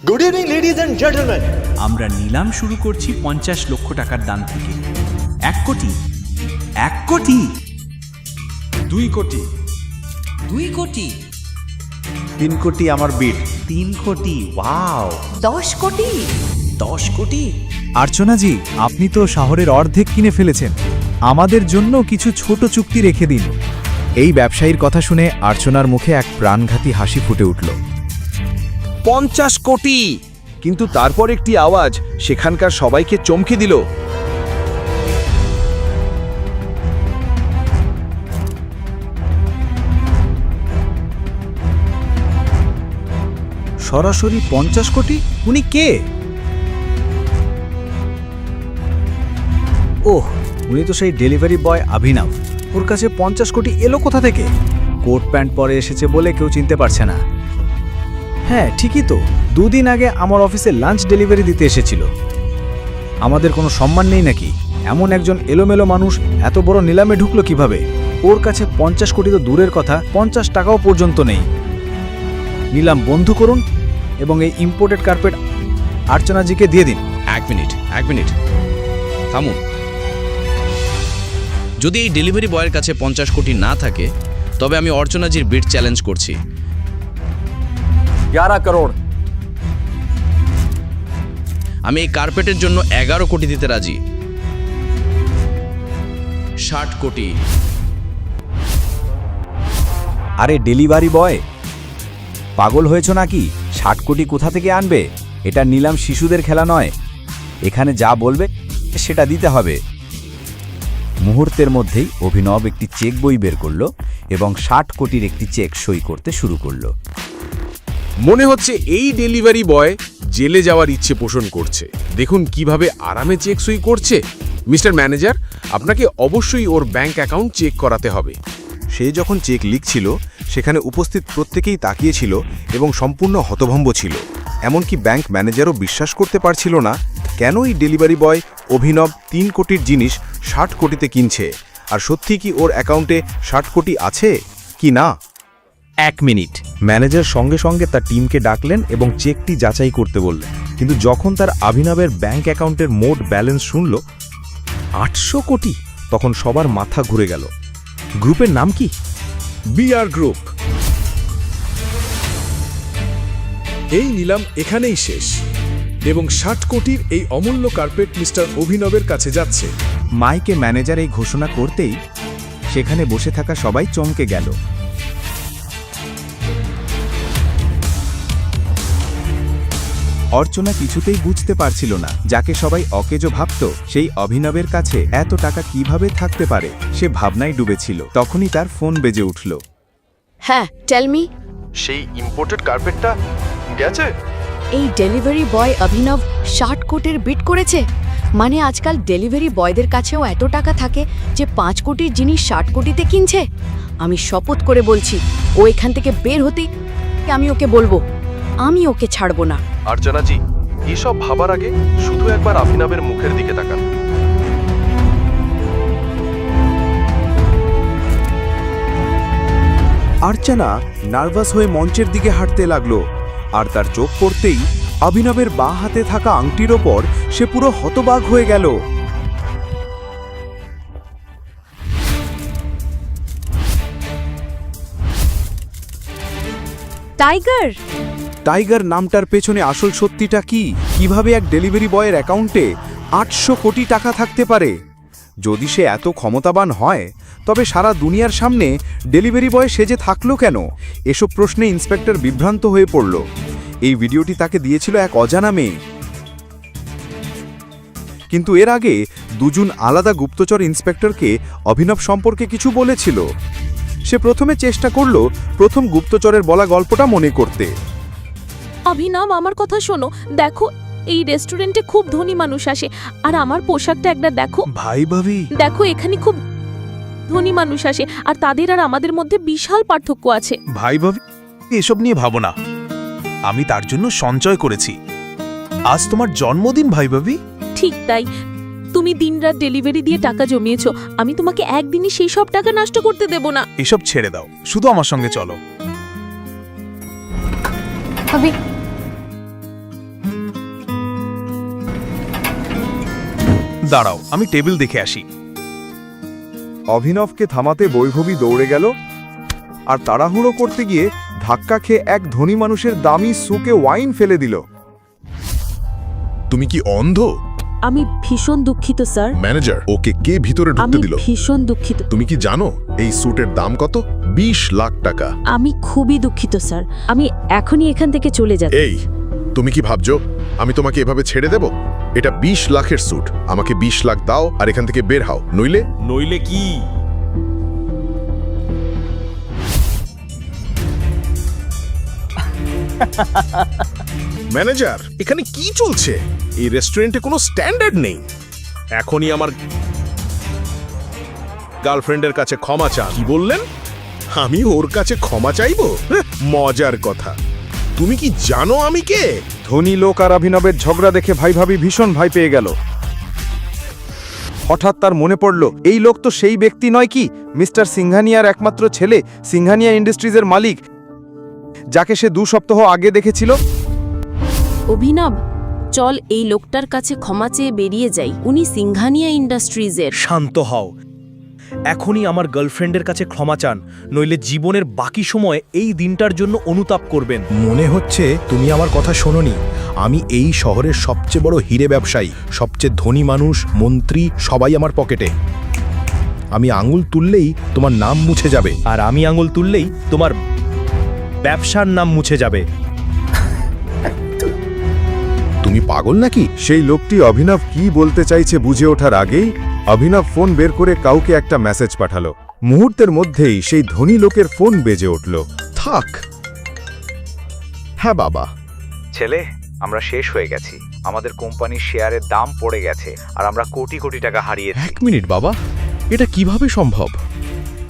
Good evening ladies and gentleman. আমরা নিলাম শুরু করছি 50 লক্ষ টাকার দান থেকে। 1 কোটি, 1 কোটি, 2 কোটি, 2 কোটি, 3 কোটি আমার বিট। 3 কোটি, ওয়াও, 10 কোটি। 10 কোটি। আর্চনাজি, আপনি তো শহরের অর্ধেক কিনে ফেলেছেন। আমাদের জন্য কিছু ছোট চুক্তি রেখে দিন। এই ব্যবসায়ীর কথা শুনে আর্চনার মুখে এক প্রাণঘাতী হাসি ফুটে উঠল। 50 কোটি। কিন্তু তারপর একটি আওয়াজ সেখানকার সবাইকে চমকে দিল। সরাসরি 50 কোটি? উনি কে? ওহ, উনি তো সেই ডেলিভারি বয় অভিনব। ওর কাছে 50 কোটি এলো কোথা থেকে? কোট প্যান্ট পরে এসেছে বলে কেউ চিনতে পারছে না। হ্যাঁ, ঠিকই তো, 2 দিন আগে আমার অফিসে লাঞ্চ ডেলিভারি দিতে এসেছিল। আমাদের কোনো সম্মান নেই নাকি? এমন একজন এলোমেলো মানুষ এত বড় নিলামে ঢুকলো কিভাবে? ওর কাছে 50 কোটি তো দূরের কথা, 50 টাকাও পর্যন্ত নেই। নিলাম বন্ধ করুন এবং এই ইম্পোর্টেড কার্পেট আর্চনাজিকে দিয়ে দিন। এক মিনিট থামুন। যদি এই ডেলিভারি বয়ের কাছে 50 কোটি না থাকে তবে আমি অর্চনাজির বিড চ্যালেঞ্জ করছি। 11 করোড়। আমি এই কার্পেটের জন্য 11 কোটি দিতে রাজি। 60 কোটি। আরে ডেলিভারি বয়, পাগল হয়েছ নাকি? 60 কোটি কোথা থেকে আনবে? এটা নিলাম শিশুদের খেলা নয়। এখানে যা বলবে সেটা দিতে হবে। মুহূর্তের মধ্যেই অভিনব একটি চেক বই বের করলো এবং 60 কোটির একটি চেক সই করতে শুরু করলো। মনে হচ্ছে এই ডেলিভারি বয় জেলে যাওয়ার ইচ্ছে পোষণ করছে। দেখুন কিভাবে আরামে চেক সই করছে। মিস্টার ম্যানেজার, আপনাকে অবশ্যই ওর ব্যাংক অ্যাকাউন্ট চেক করাতে হবে। সে যখন চেক লিখছিল সেখানে উপস্থিত প্রত্যেকেই তাকিয়েছিল এবং সম্পূর্ণ হতভম্ব ছিল। এমনকি ব্যাংক ম্যানেজারও বিশ্বাস করতে পারছিল না কেন এই ডেলিভারি বয় অভিনব 3 কোটির জিনিস 60 কোটিতে কিনছে। আর সত্যি কি ওর অ্যাকাউন্টে 60 কোটি আছে কি না? 1 মিনিট। ম্যানেজার সঙ্গে সঙ্গে তার টিমকে ডাকলেন এবং চেকটি যাচাই করতে বললেন। কিন্তু যখন তার অভিনবের ব্যাংক অ্যাকাউন্টের মোট ব্যালেন্স শুনল 800 কোটি, তখন সবার মাথা ঘুরে গেল। গ্রুপের নাম কি? BR group. এই নিলাম এখানেই শেষ এবং 60 কোটির এই অমূল্য কার্পেট মিস্টার অভিনবের কাছে যাচ্ছে। মাইকে ম্যানেজার এই ঘোষণা করতেই সেখানে বসে থাকা সবাই চমকে গেল। অর্চনা কিছুতেই বুঝতে পারছিল না, যাকে সবাই অকেজো ভাবত সেই অভিনবের কাছে এত টাকা কিভাবে থাকতে পারে। সে ভাবনায় ডুবেছিল। তখনই তার ফোন বেজে উঠল। হ্যাঁ, টেল মি। সেই ইম্পোর্টেড কার্পেটটা গেছে? এই ডেলিভারি বয় অভিনব 60 কোটির বিট করেছে? মানে আজকাল ডেলিভারি বয়দের কাছেও এত টাকা থাকে যে 5 কোটির জিনিস 60 কোটিতে কিনছে? আমি শপথ করে বলছি, ও এখান থেকে বের হতেই আমি ওকে বলবো, আমি ওকে ছাড়বো না। আর্চনাজি, এসব ভাবার আগে শুধু একবার অভিনবের মুখের দিকে তাকান। আর্চনা নার্ভাস হয়ে মঞ্চের দিকে হাঁটতে লাগলো, আর তার চোখ পড়তেই অভিনবের বাঁ হাতে থাকা আংটির ওপর সে পুরো হতবাক হয়ে গেল। টাইগার! টাইগার নামটার পেছনে আসল সত্যিটা কি? কিভাবে এক ডেলিভারি বয়ের অ্যাকাউন্টে 800 কোটি টাকা থাকতে পারে? যদি সে এত ক্ষমতাবান হয় তবে সারা দুনিয়ার সামনে ডেলিভারি বয় সেজে থাকলো কেন? এসব প্রশ্নে ইন্সপেক্টর বিভ্রান্ত হয়ে পড়ল। এই ভিডিওটি তাকে দিয়েছিল এক অজানা মেয়ে। কিন্তু এর আগে দুজন আলাদা গুপ্তচর ইন্সপেক্টরকে অভিনব সম্পর্কে কিছু বলেছিল। সে প্রথমে চেষ্টা করল প্রথম গুপ্তচরের বলা গল্পটা মনে করতে। অভিনব, আমার কথা শোনো। দেখো, এই রেস্টুরেন্টে খুব ধনী মানুষ আসে, আর আমার পোশাকটা একবার দেখো। ভাই ভাবি, দেখো, এখানে খুব ধনী মানুষ আসে, আর তাদের আর আমাদের মধ্যে বিশাল পার্থক্য আছে। ভাই ভাবি, এসব নিয়ে ভাবো না। আমি তার জন্য সঞ্চয় করেছি। আজ তোমার জন্মদিন ভাই ভাবি। ঠিক তাই, তুমি দিনরাত ডেলিভারি দিয়ে টাকা জমিয়েছো। আমি তোমাকে একদিনই সেই সব টাকা নষ্ট করতে দেব না। এসব ছেড়ে দাও, শুধু আমার সঙ্গে চলো। দাঁড়াও, আমি টেবিল দেখে আসি। অভিনবকে থামাতে বৈভবী দৌড়ে গেল, আর তাড়াহুড়ো করতে গিয়ে ধাক্কা খেয়ে এক ধনী মানুষের দামি সুকে ওয়াইন ফেলে দিল। তুমি কি অন্ধ? আমি ভীষণ দুঃখিত স্যার। ম্যানেজার, ওকে কে ভিতরে আমি ঢুকতে দিল? ভীষণ দুঃখিত। তুমি কি জানো এই স্যুটের দাম কত? 20 লাখ টাকা। আমি খুবই দুঃখিত স্যার। আমি এখনই এখান থেকে চলে যাচ্ছি। এই, তুমি কি ভাবছো আমি তোমাকে এভাবে ছেড়ে দেব? এটা 20 লাখের স্যুট। আমাকে 20 লাখ দাও আর এখান থেকে বের হও, নইলে কি? ম্যানেজার, এখানে কি চলছে? এই রেস্টুরেন্টে কোনো স্ট্যান্ডার্ড নেই। এখনই আমার গার্লফ্রেন্ডের কাছে ক্ষমা চান। কি বললেন? আমি ওর কাছে ক্ষমা চাইবো? মজার কথা। তুমি কি জানো আমি কে? ধনী লোক আর অভিনবের ঝগড়া দেখে ভাবি ভীষণ ভয় পেয়ে গেল। হঠাৎ তার মনে পড়ল, এই লোক তো সেই ব্যক্তি নয় কি, মিস্টার সিংহানিয়ার একমাত্র ছেলে, সিংহানিয়া ইন্ডাস্ট্রিজের মালিক, যাকে সে 2 সপ্তাহ আগে দেখেছিল। অভিনব, চল এই লোকটার কাছে ক্ষমা চেয়ে বেরিয়ে যাই। উনি সিংহানিয়া ইন্ডাস্ট্রিজের। শান্ত হও, এখনই আমার গার্লফ্রেন্ডের কাছে ক্ষমা চান, নইলে জীবনের বাকি সময় এই দিনটার জন্য অনুতাপ করবেন। মনে হচ্ছে তুমি আমার কথা শোনোনি। আমি এই শহরের সবচেয়ে বড় হিরে ব্যবসায়ী, সবচেয়ে ধনী মানুষ, মন্ত্রী সবাই আমার পকেটে। আমি আঙুল তুললেই তোমার নাম মুছে যাবে। আর আমি আঙুল তুললেই তোমার ব্যবসার নাম মুছে যাবে। তুমি পাগল নাকি? সেই লোকটি অভিনব কি বলতে চাইছে বুঝে ওঠার আগেই অভিনব ফোন বের করে কাউকে একটা মেসেজ পাঠালো। মুহূর্তের মধ্যেই সেই ধনী লোকের ফোন বেজে উঠল। থাক। হ্যাঁ বাবা। ছেলে, আমরা শেষ হয়ে গেছি। আমাদের কোম্পানির শেয়ারের দাম পড়ে গেছে, আর আমরা কোটি কোটি টাকা হারিয়েছি। 1 মিনিট বাবা, এটা কিভাবে সম্ভব?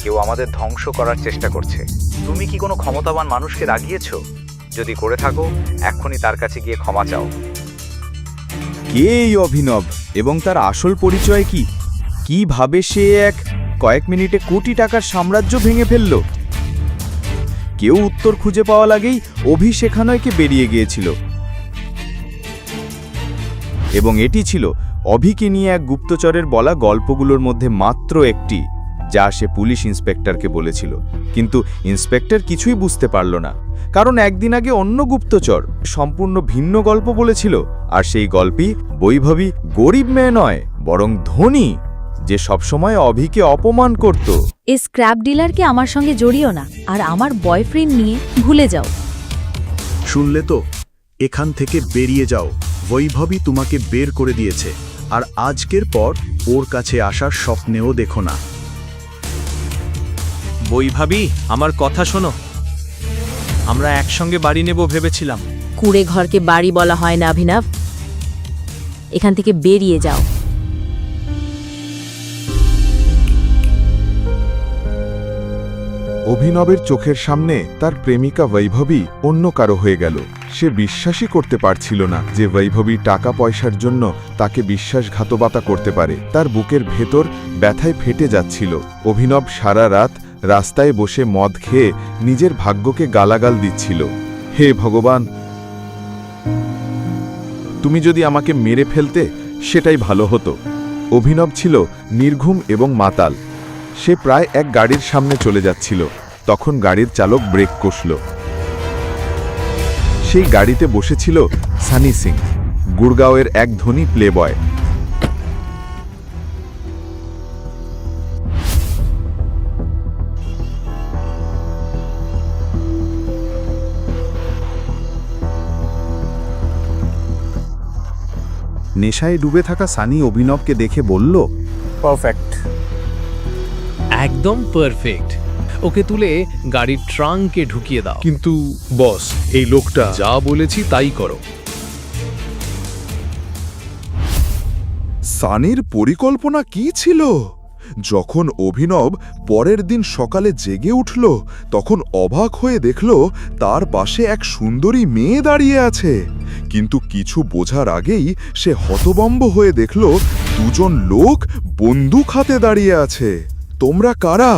কেউ আমাদের ধ্বংস করার চেষ্টা করছে। তুমি কি কোনো ক্ষমতাবান মানুষকে রাগিয়েছো? যদি করে থাকো, এক্ষুনি তার কাছে গিয়ে ক্ষমা চাও। কে এই অভিনব এবং তার আসল পরিচয় কি? কিভাবে সে কয়েক মিনিটে কোটি টাকার সাম্রাজ্য ভেঙে ফেলল? কেউ উত্তর খুঁজে পাওয়া লাগেই অভি সেখানকে বেরিয়ে গিয়েছিল, এবং এটি ছিল অভিকে নিয়ে এক গুপ্তচরের বলা গল্পগুলোর মধ্যে মাত্র একটি, যা সে পুলিশ ইন্সপেক্টরকে বলেছিল। কিন্তু ইন্সপেক্টর কিছুই বুঝতে পারল না, কারণ একদিন আগে অন্য গুপ্তচর সম্পূর্ণ ভিন্ন গল্প বলেছিল। আর সেই গল্পই বৈভবী গরিব মেয়ে নয়, বরং ধনী, যে সবসময় অভিকে অপমান করত। এই স্ক্র্যাপ ডিলারকে আমার সঙ্গে জড়িও না, আর আমার বয়ফ্রেন্ড নিয়ে ভুলে যাও। শুনলে তো? এখান থেকে বেরিয়ে যাও। বৈভবী তোমাকে বের করে দিয়েছে, আর আজকের পর ওর কাছে আসার স্বপ্নেও দেখো না। বৈভাবী, আমার কথা শোনো। আমরা একসঙ্গে বাড়ি নেব ভেবেছিলাম। কুড়ে ঘরকে বাড়ি বলা হয় না অভিনব। এখান থেকে বেরিয়ে যাও। অভিনবের চোখের সামনে তার প্রেমিকা বৈভবী অন্য কারো হয়ে গেল। সে বিশ্বাসই করতে পারছিল না যে বৈভবী টাকা পয়সার জন্য তাকে বিশ্বাসঘাতকতা করতে পারে। তার বুকের ভেতর ব্যথায় ফেটে যাচ্ছিল। অভিনব সারা রাত রাস্তায় বসে মদ খেয়ে নিজের ভাগ্যকে গালাগাল দিচ্ছিল। হে ভগবান, তুমি যদি আমাকে মেরে ফেলতে সেটাই ভালো হতো। অভিনব ছিল নির্ঘুম এবং মাতাল। সে প্রায় এক গাড়ির সামনে চলে যাচ্ছিল, তখন গাড়ির চালক ব্রেক কষল। সেই গাড়িতে বসেছিল সানি সিং, গুড়গাঁওয়ের এক ধনী প্লেবয়। নেশায় ডুবে থাকা সানি অভিনবকে দেখে বলল, পারফেক্ট, একদম পারফেক্ট। ওকে তুলে গাড়ির ট্রাঙ্কে ঢুকিয়ে দাও। কিন্তু বস, এই লোকটা যা বলেছি তাই করো। সানির পরিকল্পনা কি ছিল? যখন অভিনব পরের দিন সকালে জেগে উঠল, তখন অবাক হয়ে দেখল তার পাশে এক সুন্দরী মেয়ে দাঁড়িয়ে আছে। কিন্তু কিছু বোঝার আগেই সে হতভম্ব হয়ে দেখল দুজন লোক বন্দুক হাতে দাঁড়িয়ে আছে। তোমরা কারা?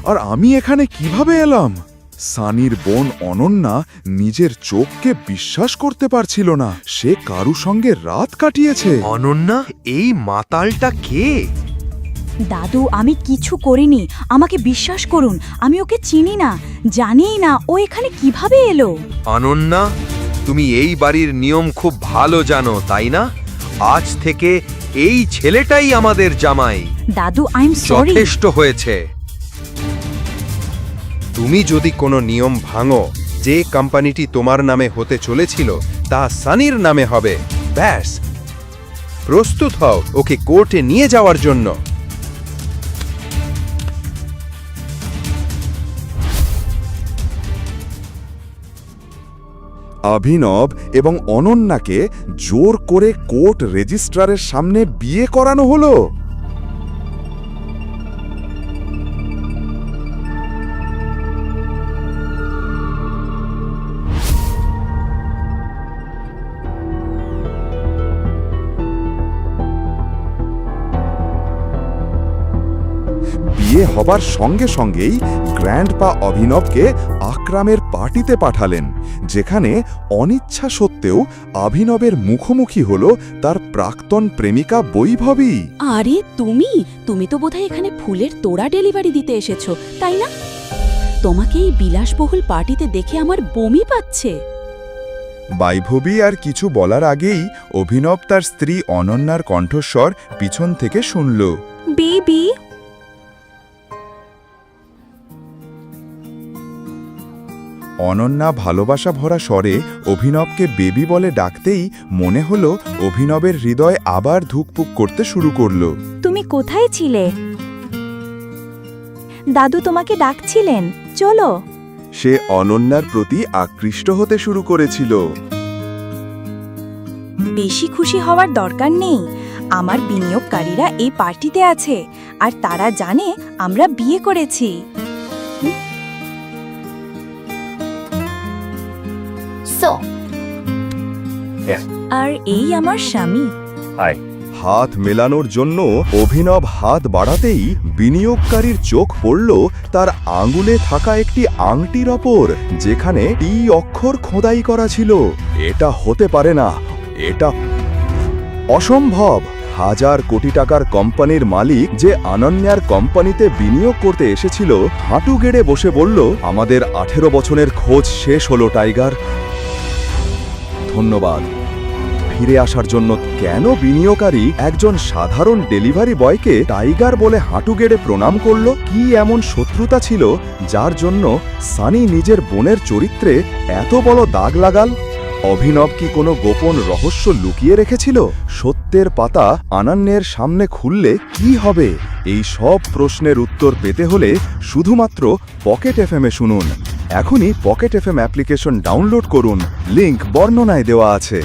আর আমি এখানে কিভাবে এলাম? সানির বোন অনন্যা নিজের চোখকে বিশ্বাস করতে পারছিল না। সে কারু সঙ্গে রাত কাটিয়েছে। অনন্যা, এই মাতালটা কে? দাদু, আমি কিছু করিনি, আমাকে বিশ্বাস করুন। আমি ওকে চিনি না, জানিই না ও এখানে কিভাবে এলো। অনন্যা, তুমি এই বাড়ির নিয়ম খুব ভালো জানো, তাই না? আজ থেকে এই ছেলেটাই আমাদের জামাই। দাদু, আই এম সরি। যথেষ্ট হয়েছে। তুমি যদি কোনো নিয়ম ভাঙো, যে কোম্পানিটি তোমার নামে হতে চলেছিল তা সানির নামে হবে। ব্যাস, প্রস্তুত হও ওকে কোর্টে নিয়ে যাওয়ার জন্য। অভিনব এবং অনন্যাকে জোর করে কোর্ট রেজিস্ট্রারের সামনে বিয়ে করানো হলো। বিয়ে হবার সঙ্গে সঙ্গেই গ্র্যান্ডপা অভিনবকে আকরামের পার্টিতে পাঠালেন, যেখানে অনিচ্ছা সত্ত্বেও অভিনবের মুখোমুখি হল তার প্রাক্তন প্রেমিকা বৈভবী। আরে তুমি তো বোধহয় এখানে ফুলের তোড়া ডেলিভারি দিতে এসেছো, তাই না? তোমাকে এই বিলাসবহুল পার্টিতে দেখে আমার বমি পাচ্ছে। বৈভবী আর কিছু বলার আগেই অভিনব তার স্ত্রী অনন্যার কণ্ঠস্বর পিছন থেকে শুনল। বেবি। অনন্যা ভালোবাসা ভরা স্বরে অভিনবকে বেবি বলে ডাকতেই মনে হলো অভিনবের হৃদয় আবার ধুকপুক করতে শুরু করল। তুমি কোথায় ছিলে? দাদু তোমাকে ডাকছিলেন, চলো। সে অনন্যার প্রতি আকৃষ্ট হতে শুরু করেছিল। বেশি খুশি হওয়ার দরকার নেই। আমার বিনিয়োগকারীরা এই পার্টিতে আছে আর তারা জানে আমরা বিয়ে করেছি। আর এই আমার স্বামী। হাত মেলানোর জন্য অভিনব হাত বাড়াতেই বিনিয়োগকারীর চোখ পড়ল তার আঙ্গুলে থাকা একটি আংটির ওপর, যেখানে টি অক্ষর খোদাই করা ছিল। এটা হতে পারে না, এটা অসম্ভব। হাজার কোটি টাকার কোম্পানির মালিক যে অনন্যার কোম্পানিতে বিনিয়োগ করতে এসেছিল, হাঁটু গেড়ে বসে বলল, আমাদের 18 বছরের খোঁজ শেষ হলো টাইগার, ধন্যবাদ। ফিরে আসার জন্য। কেন বিনিয়োগকারী একজন সাধারণ ডেলিভারি বয়কে টাইগার বলে হাঁটু গেড়ে প্রণাম করল? কি এমন শত্রুতা ছিল যার জন্য সানি নিজের বোনের চরিত্রে এত বড় দাগ লাগাল? অভিনব কি কোনো গোপন রহস্য লুকিয়ে রেখেছিল? সত্যের পাতা অনন্যের সামনে খুললে কি হবে? এই সব প্রশ্নের উত্তর পেতে হলে শুধুমাত্র পকেট এফএমে শুনুন। এখনই পকেট এফএম অ্যাপ্লিকেশন ডাউনলোড করুন, লিংক বর্ণনায় দেওয়া আছে।